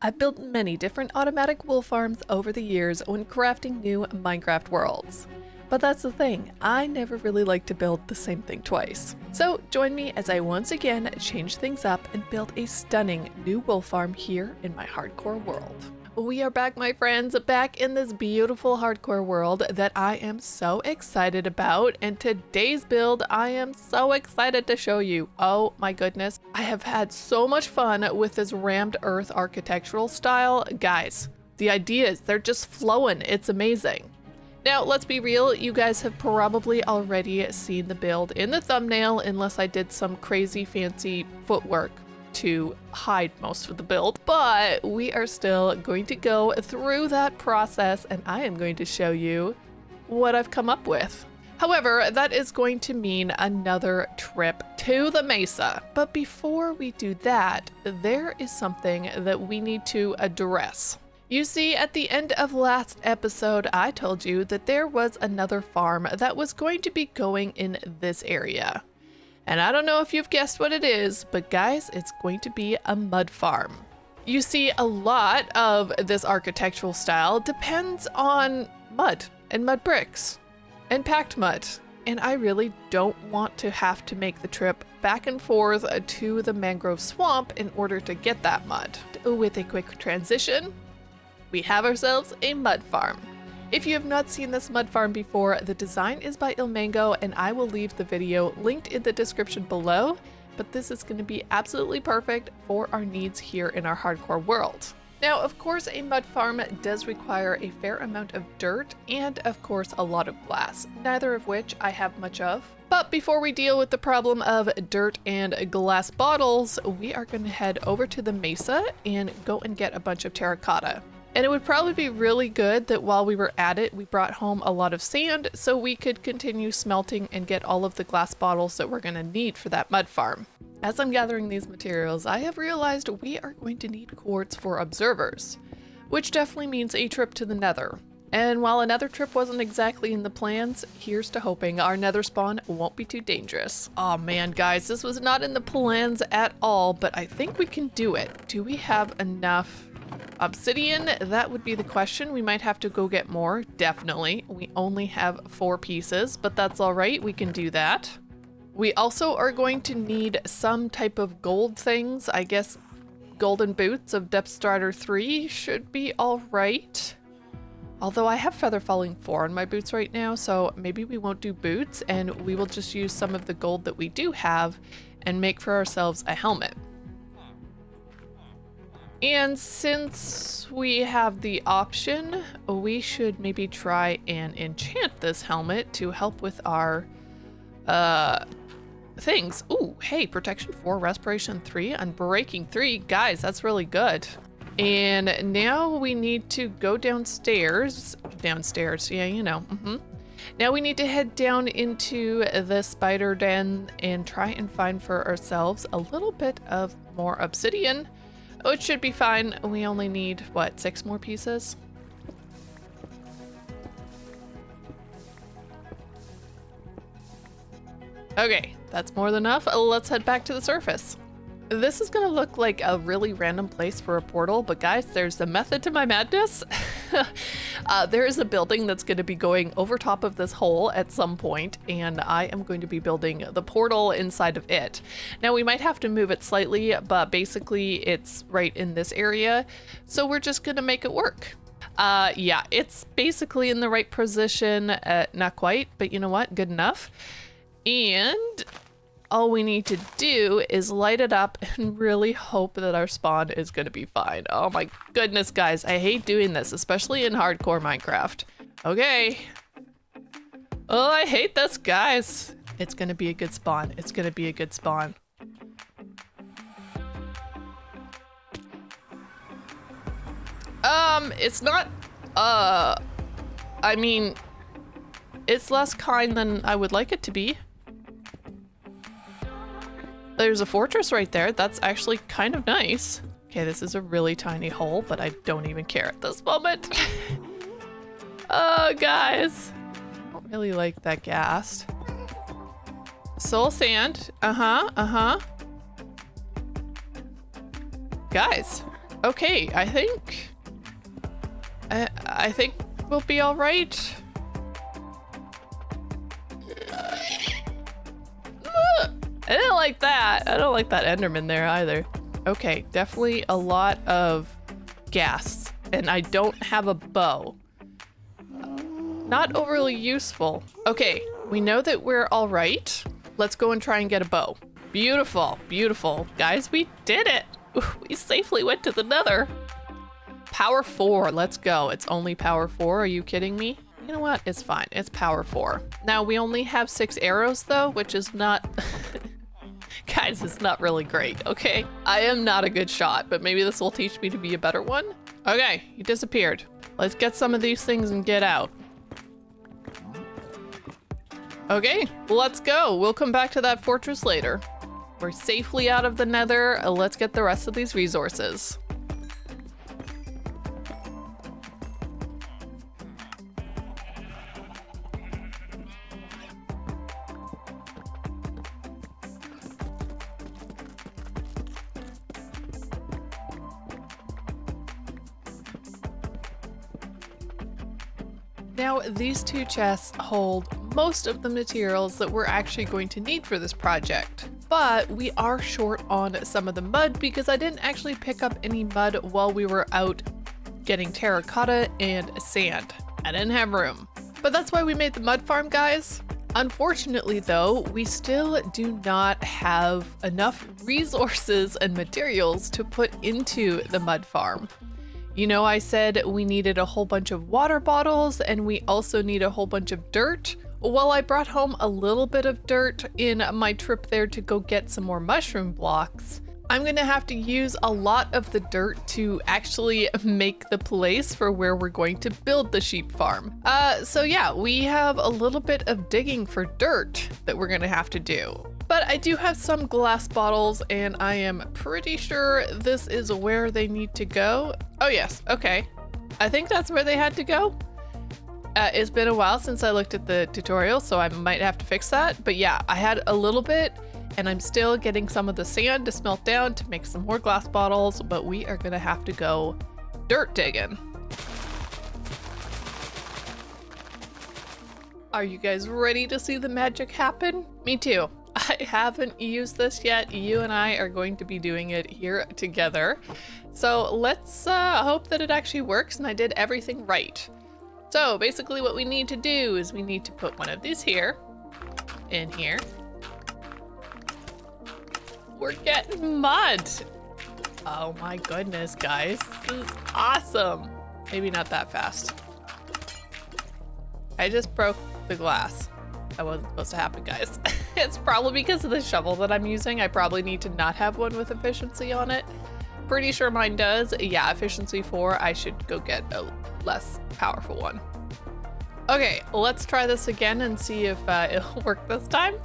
I've built many different automatic wool farms over the years when crafting new Minecraft worlds. But that's the thing, I never really like to build the same thing twice. So join me as I once again change things up and build a stunning new wool farm here in my hardcore world. We are back, my friends, back in this beautiful hardcore world that I am so excited about, and today's build I am so excited to show you. Oh my goodness, I have had so much fun with this rammed earth architectural style. Guys, the ideas, they're just flowing, it's amazing. Now, let's be real, you guys have probably already seen the build in the thumbnail unless I did some crazy fancy footwork to hide most of the build, but we are still going to go through that process and I am going to show you what I've come up with. However, that is going to mean another trip to the Mesa. But before we do that, there is something that we need to address. You see, at the end of last episode, I told you that there was another farm that was going to be going in this area. And I don't know if you've guessed what it is, but guys, it's going to be a mud farm. You see, a lot of this architectural style depends on mud and mud bricks and packed mud. And I really don't want to have to make the trip back and forth to the mangrove swamp in order to get that mud. With a quick transition, we have ourselves a mud farm. If you have not seen this mud farm before, the design is by Ilmango and I will leave the video linked in the description below, but this is going to be absolutely perfect for our needs here in our hardcore world. Now, of course, a mud farm does require a fair amount of dirt and, of course, a lot of glass, neither of which I have much of. But before we deal with the problem of dirt and glass bottles, we are going to head over to the Mesa and go and get a bunch of terracotta. And it would probably be really good that while we were at it, we brought home a lot of sand so we could continue smelting and get all of the glass bottles that we're going to need for that mud farm. As I'm gathering these materials, I have realized we are going to need quartz for observers, which definitely means a trip to the Nether. And while another trip wasn't exactly in the plans, here's to hoping our Nether spawn won't be too dangerous. Oh man, guys, this was not in the plans at all, but I think we can do it. Do we have enough obsidian? That would be the question. We might have to go get more. Definitely. We only have 4 pieces, but that's all right. We can do that. We also are going to need some type of gold things. I guess golden boots of Depth Strider 3 should be all right. Although I have feather falling 4 on my boots right now, so maybe we won't do boots and we will just use some of the gold that we do have and make for ourselves a helmet. And since we have the option, we should maybe try and enchant this helmet to help with our things. Ooh, hey, protection 4, respiration 3, unbreaking 3. Guys, that's really good. And now we need to go downstairs. Downstairs, yeah, you know. Now we need to head down into the spider den and try and find for ourselves a little bit of more obsidian. Oh, it should be fine. We only need, what, 6 more pieces? Okay, that's more than enough. Let's head back to the surface. This is gonna look like a really random place for a portal, but guys, there's a method to my madness. There is a building that's gonna be going over top of this hole at some point, and I am going to be building the portal inside of it. Now, we might have to move it slightly, but basically it's right in this area, so we're just gonna make it work. Yeah, it's basically in the right position, not quite, but you know what, good enough. And all we need to do is light it up and really hope that our spawn is going to be fine. Oh my goodness, guys. I hate doing this, especially in hardcore Minecraft. Okay. Oh, I hate this, guys. It's going to be a good spawn. It's going to be a good spawn. It's not, I mean, it's less kind than I would like it to be. There's a fortress right there. That's actually kind of nice. Okay, this is a really tiny hole, but I don't even care at this moment. Oh, guys. I don't really like that ghast. Soul sand. Guys. Okay, I think we'll be all right. I didn't like that. I don't like that Enderman there either. Okay, definitely a lot of gas, and I don't have a bow. Not overly useful. Okay, we know that we're all right. Let's go and try and get a bow. Beautiful, beautiful. Guys, we did it. We safely went to the Nether. Power 4, let's go. It's only power 4, are you kidding me? You know what, it's fine, it's power 4. Now we only have 6 arrows though, which is not, guys, it's not really great, okay? I am not a good shot, but maybe this will teach me to be a better one. Okay, he disappeared. Let's get some of these things and get out. Okay, let's go. We'll come back to that fortress later. We're safely out of the Nether. Let's get the rest of these resources. Now, these 2 chests hold most of the materials that we're actually going to need for this project, but we are short on some of the mud because I didn't actually pick up any mud while we were out getting terracotta and sand. I didn't have room, but that's why we made the mud farm, guys. Unfortunately though, we still do not have enough resources and materials to put into the mud farm. You know, I said we needed a whole bunch of water bottles and we also need a whole bunch of dirt. Well, I brought home a little bit of dirt in my trip there to go get some more mushroom blocks. I'm gonna have to use a lot of the dirt to actually make the place for where we're going to build the sheep farm. So yeah, we have a little bit of digging for dirt that we're gonna have to do. But I do have some glass bottles and I am pretty sure this is where they need to go. Oh yes, okay. I think that's where they had to go. It's been a while since I looked at the tutorial, so I might have to fix that. But yeah, I had a little bit and I'm still getting some of the sand to smelt down to make some more glass bottles, but we are gonna have to go dirt digging. Are you guys ready to see the magic happen? Me too. I haven't used this yet. You and I are going to be doing it here together. So let's hope that it actually works and I did everything right. So basically what we need to do is we need to put one of these here, in here. We're getting mud. Oh my goodness, guys. This is awesome. Maybe not that fast. I just broke the glass. That wasn't supposed to happen, guys. It's probably because of the shovel that I'm using. I probably need to not have one with efficiency on it. Pretty sure mine does. Yeah, efficiency 4. I should go get a less powerful one. Okay, let's try this again and see if it'll work this time.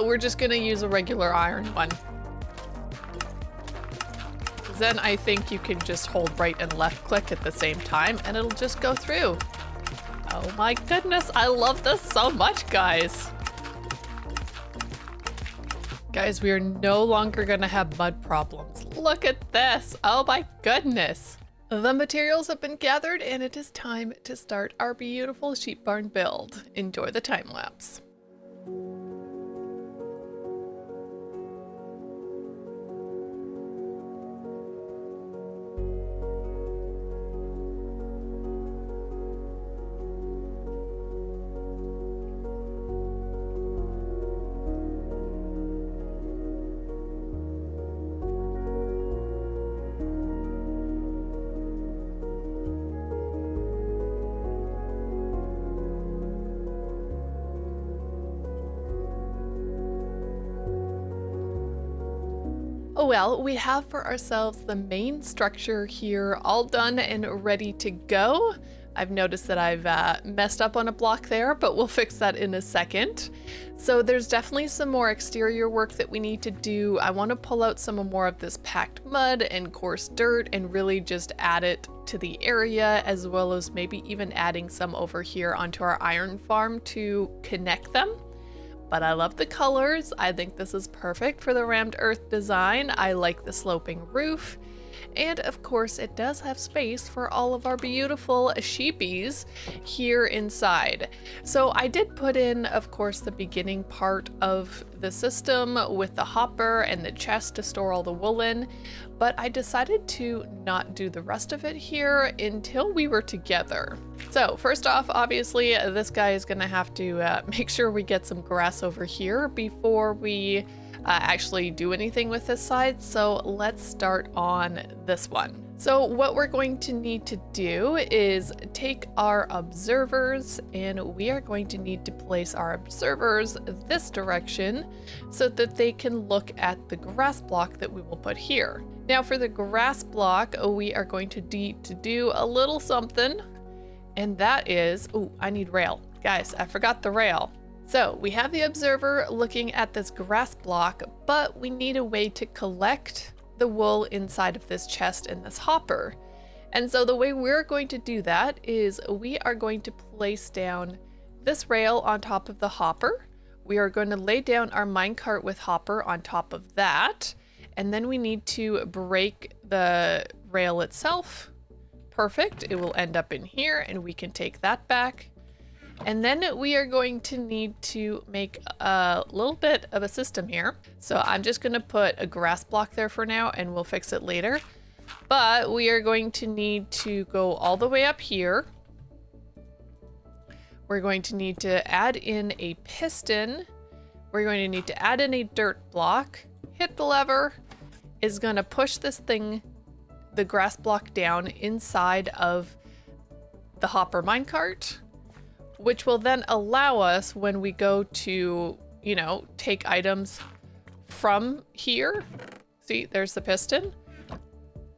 We're just gonna use a regular iron one. Then I think you can just hold right and left click at the same time and it'll just go through. Oh my goodness, I love this so much, guys. Guys, we are no longer gonna have mud problems. Look at this, oh my goodness. The materials have been gathered and it is time to start our beautiful sheep barn build. Enjoy the time lapse. Well, we have for ourselves the main structure here all done and ready to go. I've noticed that I've messed up on a block there, but we'll fix that in a second. So there's definitely some more exterior work that we need to do. I want to pull out some more of this packed mud and coarse dirt and really just add it to the area, as well as maybe even adding some over here onto our iron farm to connect them. But I love the colors. I think this is perfect for the rammed earth design. I like the sloping roof. And of course, it does have space for all of our beautiful sheepies here inside. So I did put in, of course, the beginning part of the system with the hopper and the chest to store all the wool in, but I decided to not do the rest of it here until we were together. So first off, obviously, this guy is gonna have to make sure we get some grass over here before we actually do anything with this side. So let's start on this one. So what we're going to need to do is take our observers, and we are going to need to place our observers this direction so that they can look at the grass block that we will put here. Now for the grass block, we are going to need to do a little something, and that is, oh, I need rail. Guys, I forgot the rail. So we have the observer looking at this grass block, but we need a way to collect the wool inside of this chest and this hopper. And so the way we're going to do that is we are going to place down this rail on top of the hopper. We are going to lay down our minecart with hopper on top of that. And then we need to break the rail itself. Perfect. It will end up in here and we can take that back. And then we are going to need to make a little bit of a system here. So I'm just going to put a grass block there for now and we'll fix it later. But we are going to need to go all the way up here. We're going to need to add in a piston. We're going to need to add in a dirt block. Hit the lever. Is going to push this thing, the grass block, down inside of the hopper minecart, which will then allow us, when we go to, you know, take items from here. See, there's the piston.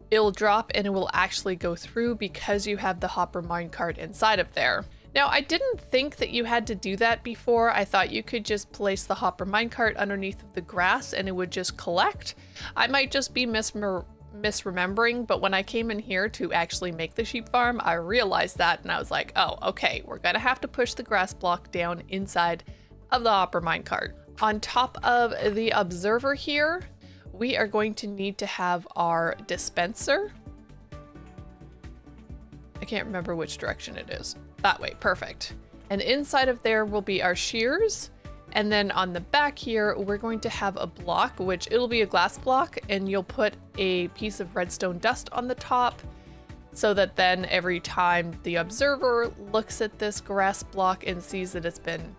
It'll drop and it will actually go through because you have the hopper minecart inside of there. Now, I didn't think that you had to do that before. I thought you could just place the hopper minecart underneath of the grass and it would just collect. I might just be misremembering, but when I came in here to actually make the sheep farm, I realized that and I was like, oh, okay, we're gonna have to push the grass block down inside of the hopper minecart. On top of the observer here, we are going to need to have our dispenser. I can't remember which direction it is. That way, perfect. And inside of there will be our shears. And then on the back here, we're going to have a block, which it'll be a glass block, and you'll put a piece of redstone dust on the top so that then every time the observer looks at this grass block and sees that it's been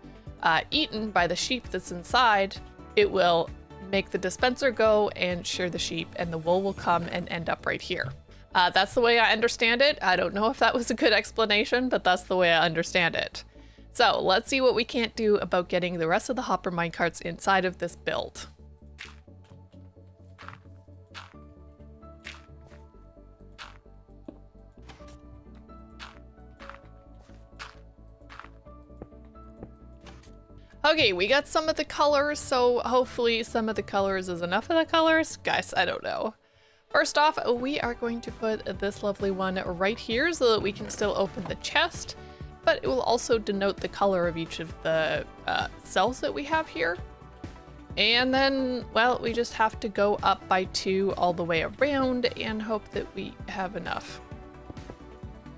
eaten by the sheep that's inside, it will make the dispenser go and shear the sheep, and the wool will come and end up right here. That's the way I understand it. I don't know if that was a good explanation, but that's the way I understand it. So let's see what we can't do about getting the rest of the hopper minecarts inside of this build. Okay, we got some of the colors, so hopefully some of the colors is enough of the colors. Guys, I don't know. First off, we are going to put this lovely one right here so that we can still open the chest, but it will also denote the color of each of the cells that we have here. And then, well, we just have to go up by 2 all the way around and hope that we have enough.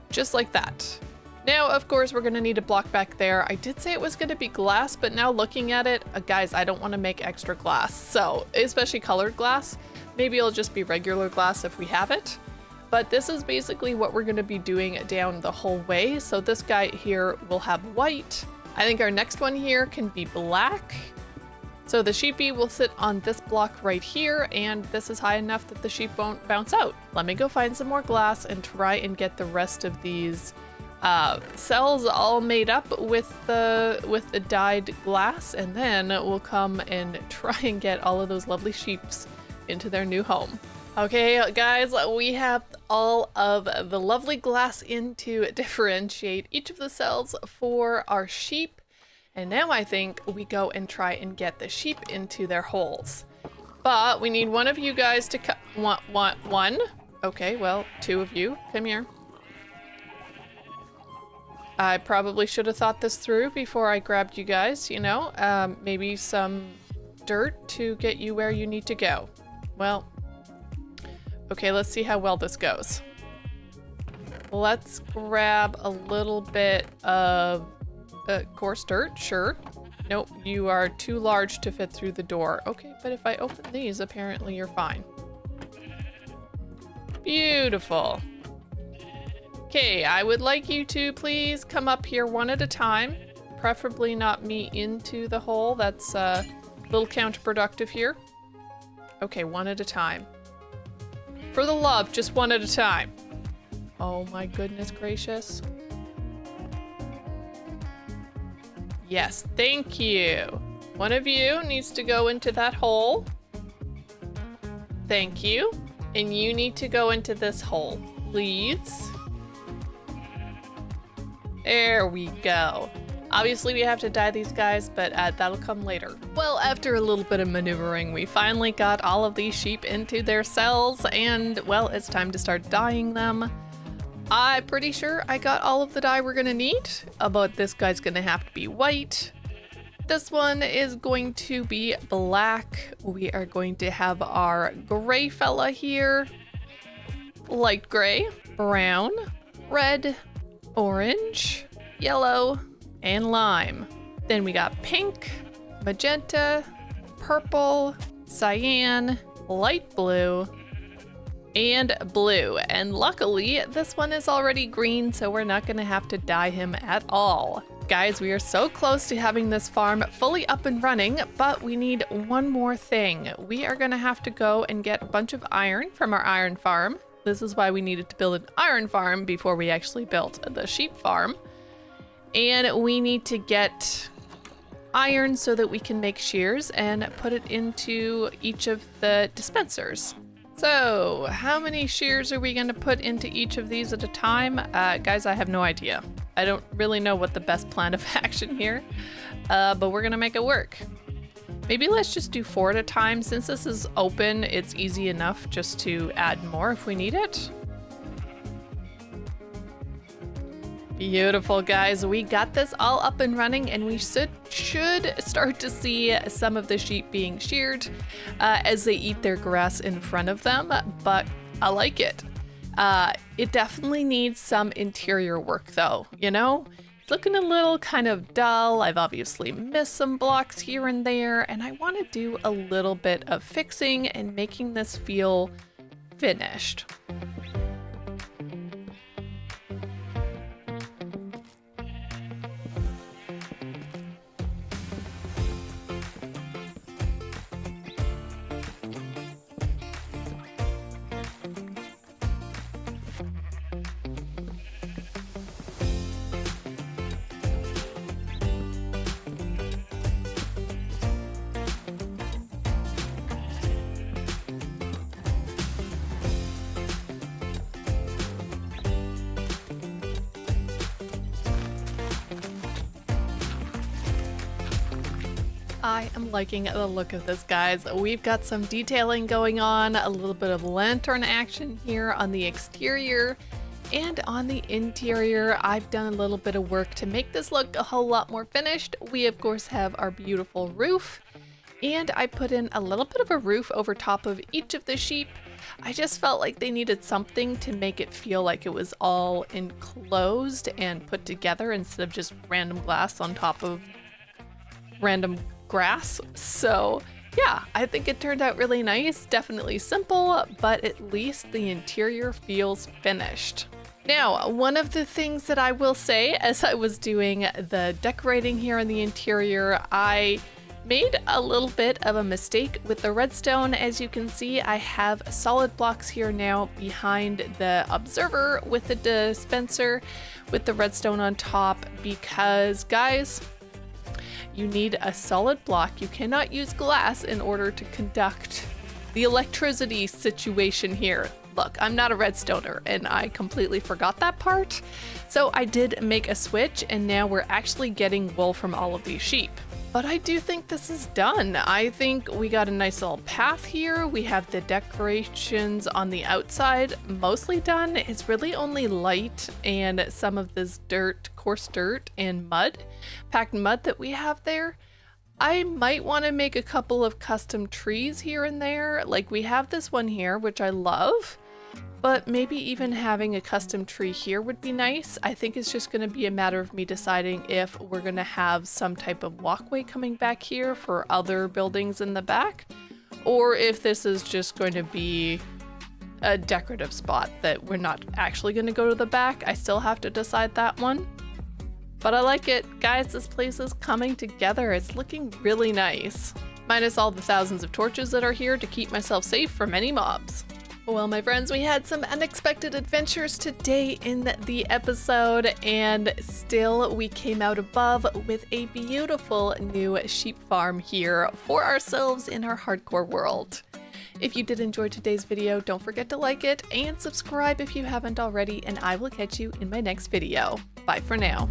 Just like that. Now, of course, we're going to need a block back there. I did say it was going to be glass, but now looking at it, guys, I don't want to make extra glass. So, especially colored glass. Maybe it'll just be regular glass if we have it. But this is basically what we're going to be doing down the whole way. So this guy here will have white. I think our next one here can be black. So the sheepy will sit on this block right here, and this is high enough that the sheep won't bounce out. Let me go find some more glass and try and get the rest of these cells all made up with the dyed glass, and then we'll come and try and get all of those lovely sheeps into their new home. Okay, guys, we have all of the lovely glass in to differentiate each of the cells for our sheep. And now I think we go and try and get the sheep into their holes. But we need one of you guys to one. Okay, well, 2 of you. Come here. I probably should have thought this through before I grabbed you guys, you know? Maybe some dirt to get you where you need to go. Well, Okay, let's see how well this goes. Let's grab a little bit of coarse dirt, sure. Nope, you are too large to fit through the door. Okay, but if I open these, apparently you're fine. Beautiful. Okay, I would like you to please come up here one at a time. Preferably not me into the hole. That's a little counterproductive here. Okay, one at a time. For the love, just one at a time. Oh my goodness gracious. Yes, thank you. One of you needs to go into that hole. Thank you. And you need to go into this hole, please. There we go. Obviously, we have to dye these guys, but that'll come later. Well, after a little bit of maneuvering, we finally got all of these sheep into their cells, and, well, it's time to start dyeing them. I'm pretty sure I got all of the dye we're gonna need, but this guy's gonna have to be white. This one is going to be black. We are going to have our gray fella here. Light gray, brown, red, orange, yellow, and lime. Then we got pink, magenta, purple, cyan, light blue, and blue. And luckily, this one is already green, so we're not gonna have to dye him at all. Guys, we are so close to having this farm fully up and running, but we need one more thing. We are gonna have to go and get a bunch of iron from our iron farm. This is why we needed to build an iron farm before we actually built the sheep farm. And we need to get iron so that we can make shears and put it into each of the dispensers. So, how many shears are we going to put into each of these at a time? Guys, I have no idea. I don't really know what the best plan of action here, but we're going to make it work. Maybe let's just do 4 at a time. Since this is open, it's easy enough just to add more if we need it. Beautiful, guys. We got this all up and running, and we should start to see some of the sheep being sheared as they eat their grass in front of them, but I like it. It definitely needs some interior work, though, you know? It's looking a little kind of dull. I've obviously missed some blocks here and there, and I want to do a little bit of fixing and making this feel finished. I am liking the look of this, guys. We've got some detailing going on, a little bit of lantern action here on the exterior, and on the interior, I've done a little bit of work to make this look a whole lot more finished. We, of course, have our beautiful roof, and I put in a little bit of a roof over top of each of the sheep. I just felt like they needed something to make it feel like it was all enclosed and put together instead of just random glass on top of random grass. So yeah, I think it turned out really nice. Definitely simple, but at least the interior feels finished. Now, one of the things that I will say as I was doing the decorating here on the interior, I made a little bit of a mistake with the redstone. As you can see, I have solid blocks here now behind the observer with the dispenser with the redstone on top because, guys, you need a solid block. You cannot use glass in order to conduct the electricity situation here. Look, I'm not a redstoner and I completely forgot that part. So I did make a switch and now we're actually getting wool from all of these sheep. But I do think this is done. I think we got a nice little path here. We have the decorations on the outside mostly done. It's really only light and some of this dirt, coarse dirt and mud, packed mud that we have there. I might want to make a couple of custom trees here and there. Like we have this one here, which I love, but maybe even having a custom tree here would be nice. I think it's just going to be a matter of me deciding if we're going to have some type of walkway coming back here for other buildings in the back, or if this is just going to be a decorative spot that we're not actually going to go to the back. I still have to decide that one. But I like it. Guys, this place is coming together. It's looking really nice. Minus all the thousands of torches that are here to keep myself safe from any mobs. Well, my friends, we had some unexpected adventures today in the episode, and still we came out above with a beautiful new sheep farm here for ourselves in our hardcore world. If you did enjoy today's video, don't forget to like it and subscribe if you haven't already, and I will catch you in my next video. Bye for now.